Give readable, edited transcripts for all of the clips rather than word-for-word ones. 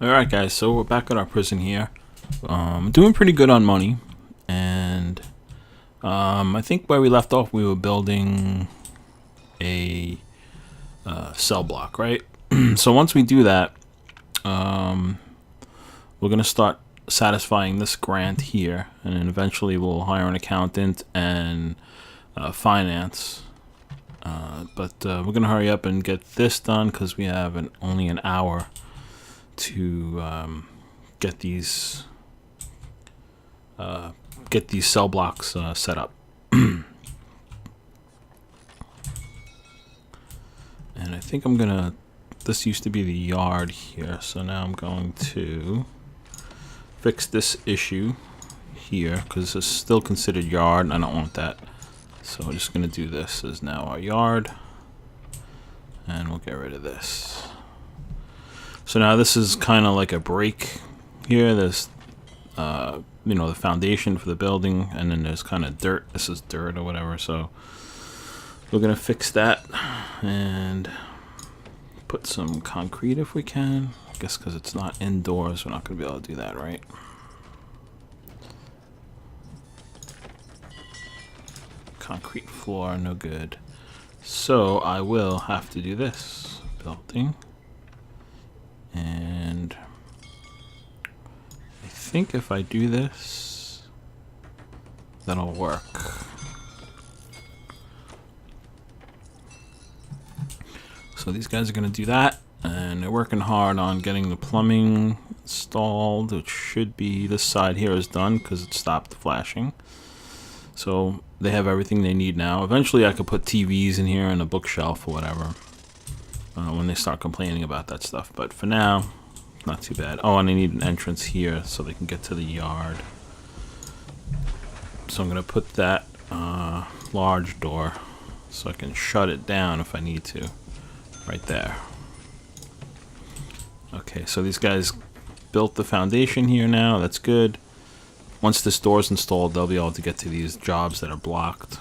Alright guys, so we're back at our prison here. Doing pretty good on money. And I think where we left off we were building a cell block, right? So once we do that, we're going to start satisfying this grant here. And then eventually we'll hire an accountant and finance. But we're going to hurry up and get this done because we have only an hour to get these cell blocks set up. And I think I'm gonna, this used to be the yard here, so now I'm going to fix this issue here because it's still considered yard and I don't want that. So we're just gonna do this as now our yard, and we'll get rid of this. So now this is kind of like a break here. There's, you know, the foundation for the building, and then there's kind of dirt. This is dirt or whatever. So we're gonna fix that and put some concrete if we can. I guess because it's not indoors, we're not gonna be able to do that, right? Concrete floor, no good. So I will have to do this building. And I think if I do this, that'll work. So these guys are going to do that, and they're working hard on getting the plumbing installed, which should be, this side here is done because it stopped flashing. So they have everything they need now. Eventually I could put TVs in here and a bookshelf or whatever. When they start complaining about that stuff, but for now, not too bad. Oh, and I need an entrance here so they can get to the yard. So I'm gonna put that large door so I can shut it down if I need to, right there. Okay, so these guys built the foundation here now. That's good. Once this door's installed, they'll be able to get to these jobs that are blocked.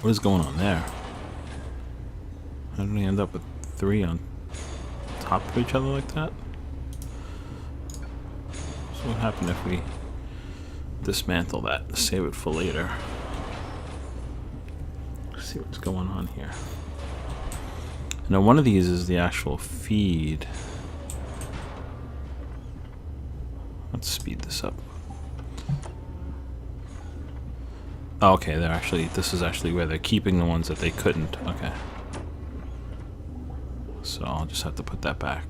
What is going on there? How did we end up with 3 on top of each other like that? So what happened if we dismantle that? Save it for later. Let's see what's going on here. Now one of these is the actual feed. Let's speed this up. Oh, okay, they're actually, this is actually where they're keeping the ones that they couldn't. Okay. So I'll just have to put that back.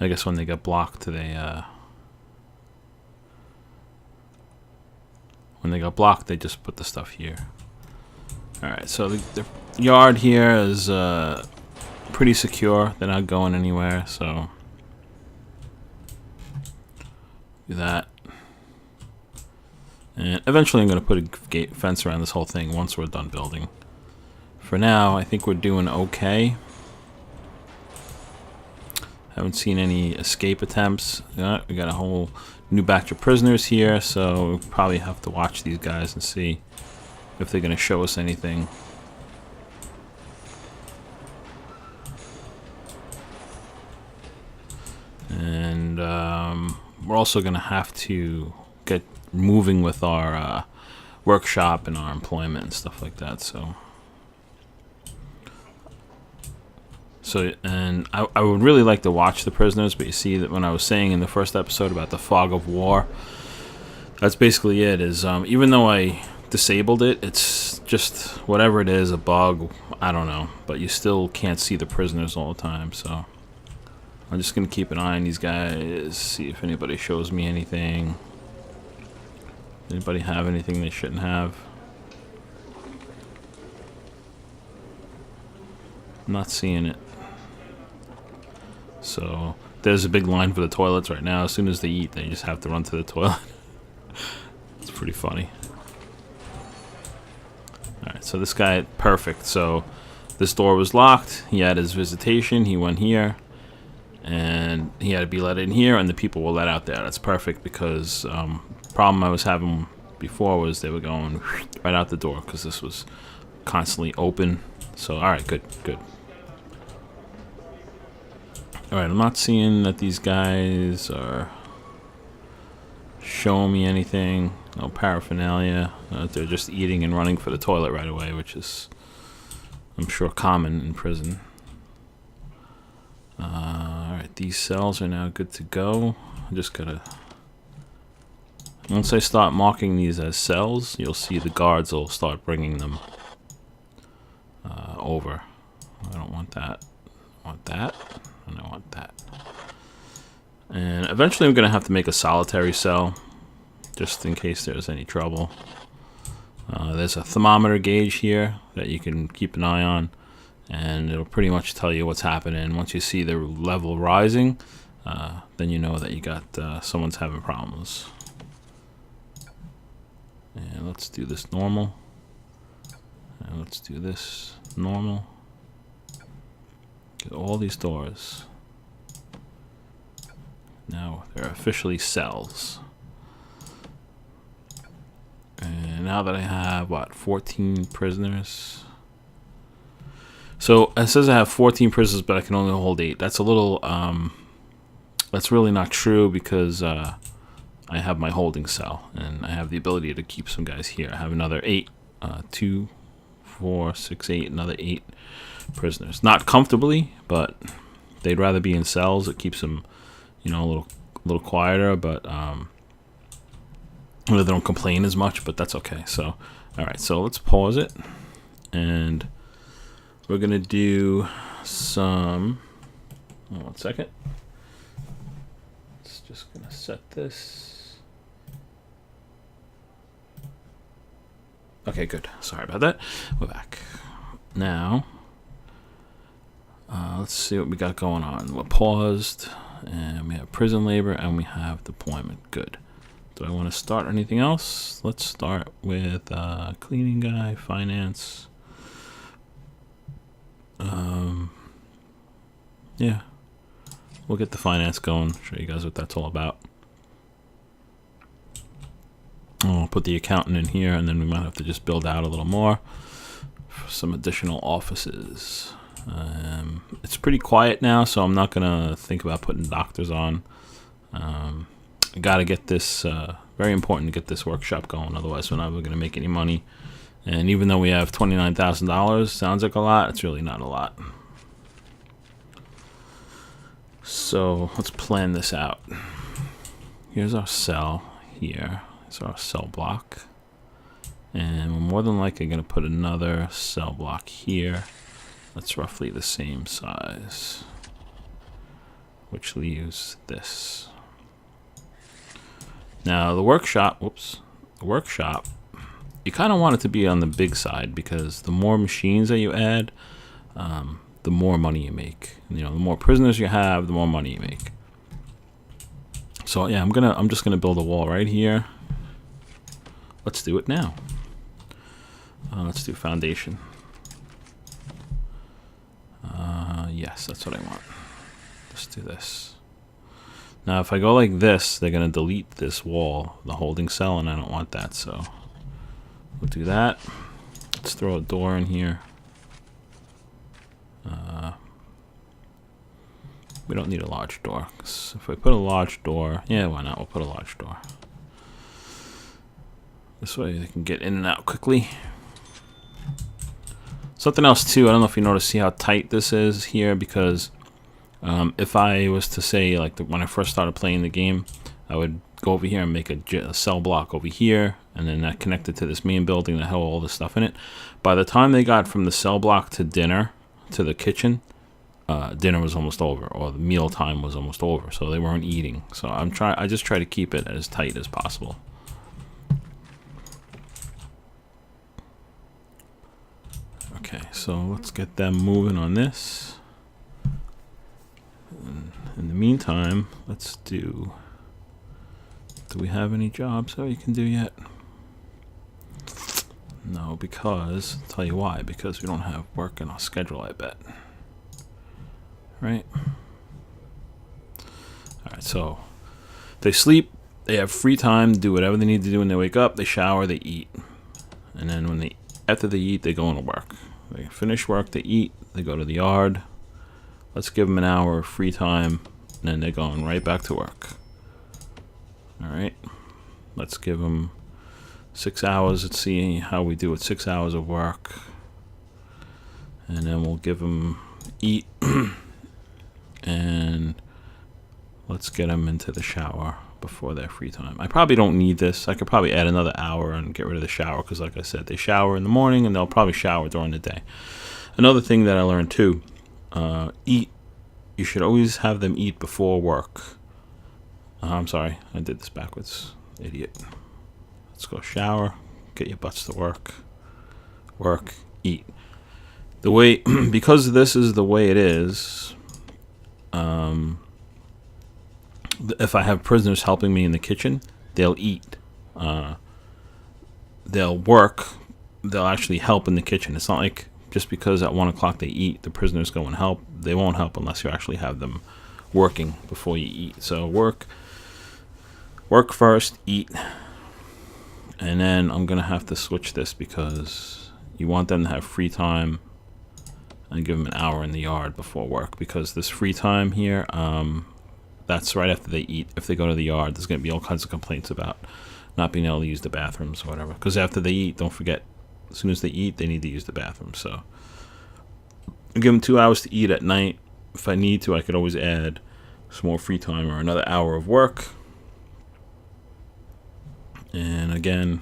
I guess when they get blocked, they just put the stuff here. Alright, so the yard here is pretty secure. They're not going anywhere, so do that. And eventually I'm going to put a fence around this whole thing once we're done building. For now, I think we're doing okay. Haven't seen any escape attempts. Yeah, we got a whole new batch of prisoners here, so we'll probably have to watch these guys and see if they're going to show us anything. And we're also going to have to get moving with our workshop and our employment and stuff like that. And I would really like to watch the prisoners, but you see that when I was saying in the first episode about the fog of war, that's basically it. Is even though I disabled it, it's just whatever it is, a bug, I don't know, but you still can't see the prisoners all the time. So I'm just gonna keep an eye on these guys, see if anybody shows me anything. Anybody have anything they shouldn't have? I'm not seeing it. So there's a big line for the toilets right now. As soon as they eat, they just have to run to the toilet. It's pretty funny. Alright, so this guy, perfect. So this door was locked. He had his visitation. He went here. And he had to be let in here, and the people were let out there. That's perfect because problem I was having before was they were going right out the door because this was constantly open. So, all right, good, good. All right, I'm not seeing that these guys are showing me anything. No paraphernalia. They're just eating and running for the toilet right away, which is, I'm sure, common in prison. All right, these cells are now good to go. I just gotta. Once I start marking these as cells, you'll see the guards will start bringing them over. I don't want that. I want that. And I want that. And eventually I'm going to have to make a solitary cell, just in case there's any trouble. There's a thermometer gauge here that you can keep an eye on, and it'll pretty much tell you what's happening. Once you see the level rising, then you know that you got someone's having problems. And let's do this normal. And let's do this normal. Get all these doors. Now they're officially cells. And now that I have, what, 14 prisoners? So it says I have 14 prisoners, but I can only hold 8. That's a little, that's really not true because I have my holding cell and I have the ability to keep some guys here. I have another 8, 2, 4, 6, 8, another 8 prisoners. Not comfortably, but they'd rather be in cells. It keeps them, you know, a little quieter, but they don't complain as much, but that's okay. So, all right, so let's pause it, and we're gonna do some. Oh, 1 second. It's just gonna set this. Okay, good. Sorry about that. We're back now. Let's see what we got going on. We're paused, and we have prison labor, and we have deployment. Good. Do I want to start anything else? Let's start with cleaning guy, finance. Yeah, we'll get the finance going. Show you guys what that's all about. I'll put the accountant in here, and then we might have to just build out a little more for some additional offices. It's pretty quiet now, so I'm not gonna think about putting doctors on. I gotta get this, very important to get this workshop going, otherwise we're never gonna make any money. And even though we have $29,000, sounds like a lot, it's really not a lot. So let's plan this out. Here's our cell here. Here's our cell block. And we're more than likely gonna put another cell block here. That's roughly the same size, which leaves this. Now the workshop, you kind of want it to be on the big side because the more machines that you add, the more money you make. You know, the more prisoners you have, the more money you make. So yeah, I'm just gonna build a wall right here. Let's do it now. Let's do foundation. Yes, that's what I want. Let's do this. Now, if I go like this, they're going to delete this wall, the holding cell, and I don't want that, so we'll do that. Let's throw a door in here. We don't need a large door, 'cause if I put a large door, yeah, why not? We'll put a large door. This way they can get in and out quickly. Something else too, I don't know if you notice, see how tight this is here, because if I was to say, like when I first started playing the game, I would go over here and make a cell block over here, and then that connected to this main building that had all this stuff in it. By the time they got from the cell block to dinner, to the kitchen, dinner was almost over, or the meal time was almost over, so they weren't eating. So I just try to keep it as tight as possible. Okay, so let's get them moving on this. In the meantime, let's do we have any jobs that we can do yet? No, because, I'll tell you why, because we don't have work in our schedule, I bet. Right? Alright, so they sleep They have free time to do whatever they need to do when they wake up. They shower, they eat. And then after they eat, they go into work. They finish work, they eat, they go to the yard. Let's give them an hour of free time, and then they're going right back to work. All right. Let's give them 6 hours. Let's see how we do with 6 hours of work. And then we'll give them eat. And let's get them into the shower before their free time. I probably don't need this. I could probably add another hour and get rid of the shower because, like I said, they shower in the morning and they'll probably shower during the day. Another thing that I learned too, eat. You should always have them eat before work. I'm sorry, I did this backwards. Idiot. Let's go shower, get your butts to work, eat. The way, because this is the way it is, if I have prisoners helping me in the kitchen, they'll eat. They'll work. They'll actually help in the kitchen. It's not like just because at 1 o'clock they eat, the prisoners go and help. They won't help unless you actually have them working before you eat. So work first, eat. And then I'm going to have to switch this because you want them to have free time and give them an hour in the yard before work, because this free time here, that's right after they eat. If they go to the yard, there's going to be all kinds of complaints about not being able to use the bathrooms or whatever. Because after they eat, don't forget, as soon as they eat, they need to use the bathroom. So I'll give them 2 hours to eat at night. If I need to, I could always add some more free time or another hour of work. And again,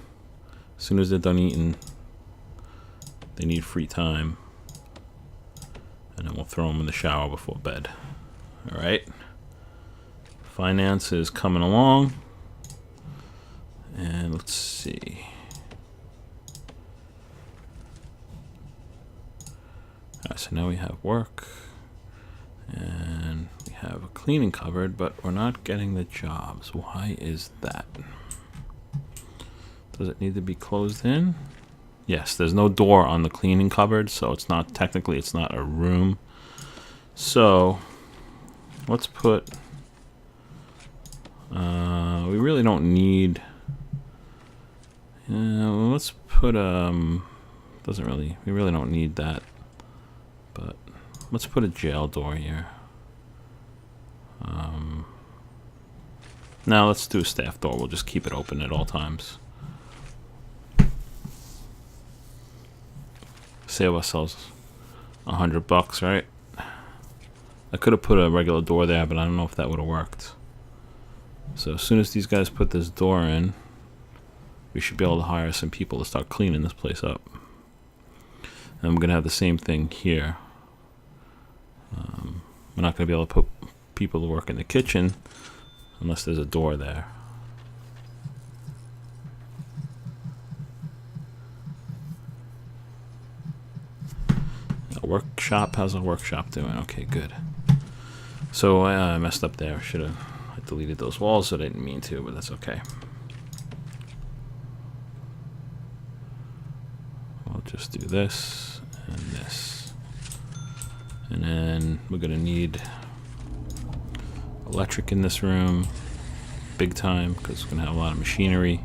as soon as they're done eating, they need free time. And then we'll throw them in the shower before bed. All right. Finance is coming along. And let's see. All right, so now we have work. And we have a cleaning cupboard, but we're not getting the jobs. Why is that? Does it need to be closed in? Yes, there's no door on the cleaning cupboard, so it's not, technically it's not a room. So let's put, we really don't need, let's put, doesn't really, we really don't need that, but let's put a jail door here. Now let's do a staff door. We'll just keep it open at all times. Save ourselves $100, right? I could have put a regular door there, but I don't know if that would have worked. So as soon as these guys put this door in, we should be able to hire some people to start cleaning this place up. And I'm gonna have the same thing here. We're not gonna be able to put people to work in the kitchen unless there's a door there. Workshop, how's a workshop doing? Okay, good. So I messed up there. I deleted those walls, so I didn't mean to, but that's okay. I'll just do this and this. And then we're gonna need electric in this room, big time, because we're gonna have a lot of machinery.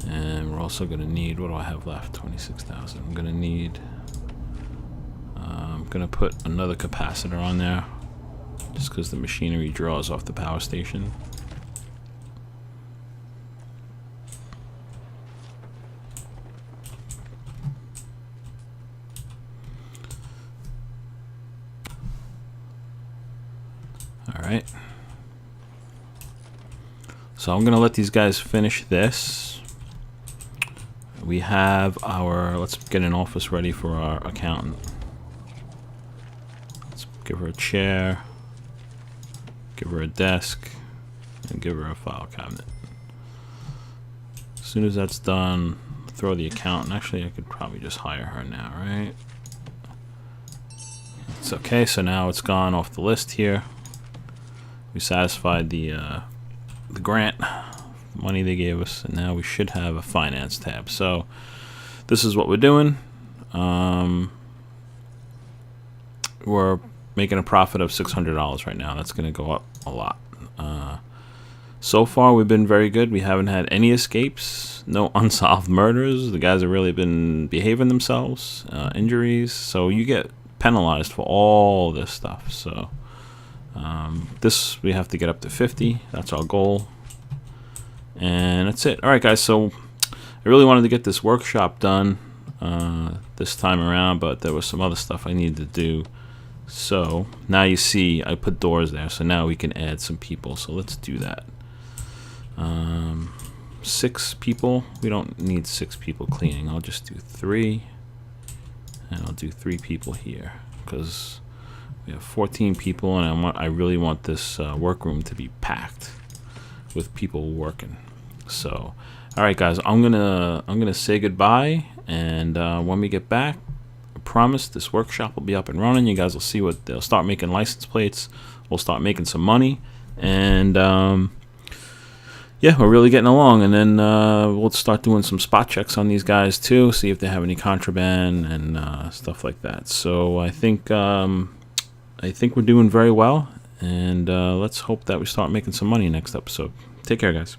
And we're also going to need, what do I have left? 26,000. I'm going to need, I'm going to put another capacitor on there just because the machinery draws off the power station. All right. So I'm going to let these guys finish this. We have our, let's get an office ready for our accountant. Let's give her a chair, give her a desk, and give her a file cabinet. As soon as that's done, throw the accountant. Actually, I could probably just hire her now, right? It's okay, so now it's gone off the list here. We satisfied the grant money they gave us, and now we should have a finance tab. So this is what we're doing. We're making a profit of $600 right now. That's going to go up a lot. So far, we've been very good. We haven't had any escapes, no unsolved murders. The guys have really been behaving themselves, injuries. So you get penalized for all this stuff. So this, we have to get up to 50. That's our goal. And that's it. All right, guys. So I really wanted to get this workshop done this time around, but there was some other stuff I needed to do. So now you see I put doors there. So now we can add some people. So let's do that. 6 people. We don't need 6 people cleaning. I'll just do 3, and I'll do 3 people here because we have 14 people, and I really want this workroom to be packed with people working. So, all right, guys, I'm gonna say goodbye, and when we get back, I promise this workshop will be up and running. You guys will see what they'll start making license plates. We'll start making some money, and yeah, we're really getting along. And then we'll start doing some spot checks on these guys too, see if they have any contraband and stuff like that. So I think we're doing very well, and let's hope that we start making some money next episode. Take care, guys.